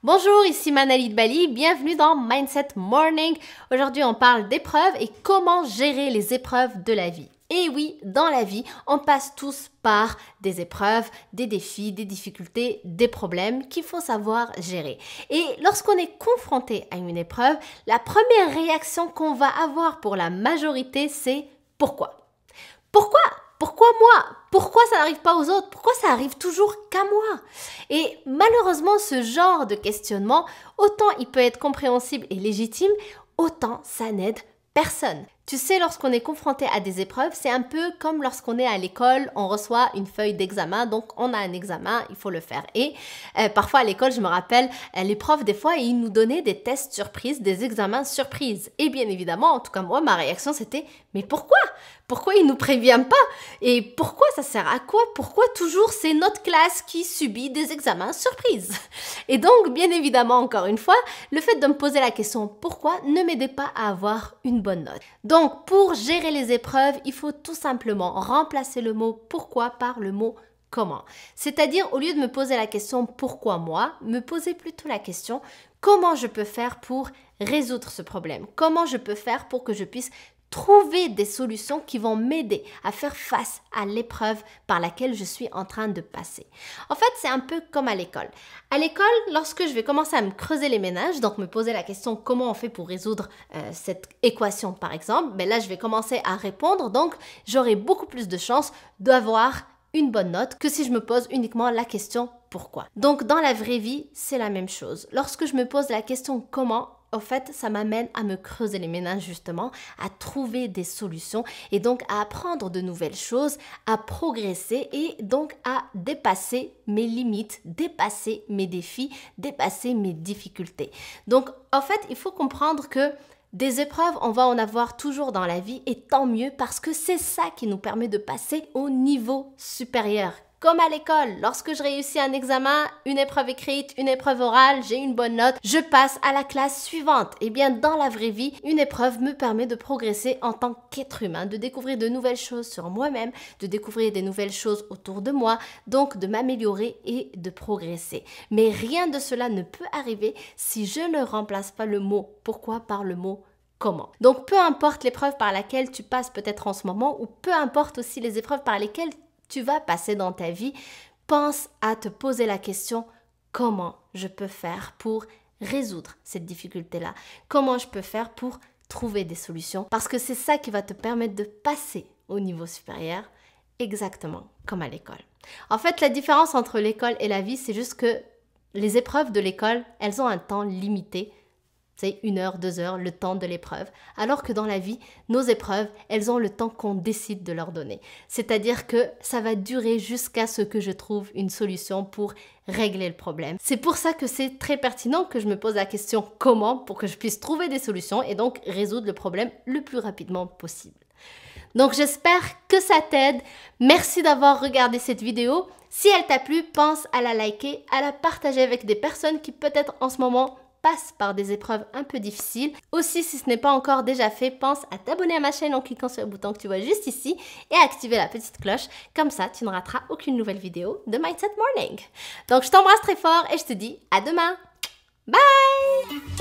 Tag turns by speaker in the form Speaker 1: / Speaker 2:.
Speaker 1: Bonjour, ici Manali de Bali, bienvenue dans Mindset Morning. Aujourd'hui, on parle d'épreuves et comment gérer les épreuves de la vie. Et oui, dans la vie, on passe tous par des épreuves, des défis, des difficultés, des problèmes qu'il faut savoir gérer. Et lorsqu'on est confronté à une épreuve, la première réaction qu'on va avoir pour la majorité, c'est « pourquoi ?» Pourquoi? Pourquoi moi? Pourquoi ça n'arrive pas aux autres? Pourquoi ça arrive toujours qu'à moi? Et malheureusement, ce genre de questionnement, autant il peut être compréhensible et légitime, autant ça n'aide personne. Tu sais, lorsqu'on est confronté à des épreuves, c'est un peu comme lorsqu'on est à l'école, on reçoit une feuille d'examen, donc on a un examen, il faut le faire. Et parfois à l'école, je me rappelle, les profs, des fois, ils nous donnaient des tests surprises, des examens surprises. Et bien évidemment, en tout cas moi, ma réaction c'était « mais pourquoi? Pourquoi ils ne nous préviennent pas? Et pourquoi ça sert à quoi? Pourquoi toujours c'est notre classe qui subit des examens surprises ?» Et donc, bien évidemment, encore une fois, le fait de me poser la question « pourquoi ?» ne m'aidait pas à avoir une bonne note. Donc, pour gérer les épreuves, il faut tout simplement remplacer le mot « pourquoi » par le mot « comment ». C'est-à-dire, au lieu de me poser la question « pourquoi moi ?», me poser plutôt la question « comment je peux faire pour résoudre ce problème ? Comment je peux faire pour que je puisse trouver des solutions qui vont m'aider à faire face à l'épreuve par laquelle je suis en train de passer. » En fait, c'est un peu comme à l'école. À l'école, lorsque je vais commencer à me creuser les méninges, donc me poser la question comment on fait pour résoudre cette équation par exemple, ben là je vais commencer à répondre, donc j'aurai beaucoup plus de chances d'avoir une bonne note que si je me pose uniquement la question pourquoi. Donc dans la vraie vie, c'est la même chose. Lorsque je me pose la question comment, en fait, ça m'amène à me creuser les méninges justement, à trouver des solutions et donc à apprendre de nouvelles choses, à progresser et donc à dépasser mes limites, dépasser mes défis, dépasser mes difficultés. Donc, en fait, il faut comprendre que des épreuves, on va en avoir toujours dans la vie et tant mieux parce que c'est ça qui nous permet de passer au niveau supérieur. Comme à l'école, lorsque je réussis un examen, une épreuve écrite, une épreuve orale, j'ai une bonne note, je passe à la classe suivante. Et bien dans la vraie vie, une épreuve me permet de progresser en tant qu'être humain, de découvrir de nouvelles choses sur moi-même, de découvrir des nouvelles choses autour de moi, donc de m'améliorer et de progresser. Mais rien de cela ne peut arriver si je ne remplace pas le mot « pourquoi » par le mot « comment ». Donc peu importe l'épreuve par laquelle tu passes peut-être en ce moment ou peu importe aussi les épreuves par lesquelles tu vas passer dans ta vie, pense à te poser la question « comment je peux faire pour résoudre cette difficulté-là? Comment je peux faire pour trouver des solutions ?» Parce que c'est ça qui va te permettre de passer au niveau supérieur, exactement comme à l'école. En fait, la différence entre l'école et la vie, c'est juste que les épreuves de l'école, elles ont un temps limité. C'est 1 heure, 2 heures, le temps de l'épreuve. Alors que dans la vie, nos épreuves, elles ont le temps qu'on décide de leur donner. C'est-à-dire que ça va durer jusqu'à ce que je trouve une solution pour régler le problème. C'est pour ça que c'est très pertinent que je me pose la question « comment ?» pour que je puisse trouver des solutions et donc résoudre le problème le plus rapidement possible. Donc j'espère que ça t'aide. Merci d'avoir regardé cette vidéo. Si elle t'a plu, pense à la liker, à la partager avec des personnes qui peut-être en ce moment passe par des épreuves un peu difficiles. Aussi, si ce n'est pas encore déjà fait, pense à t'abonner à ma chaîne en cliquant sur le bouton que tu vois juste ici et à activer la petite cloche. Comme ça, tu ne rateras aucune nouvelle vidéo de Mindset Morning. Donc, je t'embrasse très fort et je te dis à demain. Bye!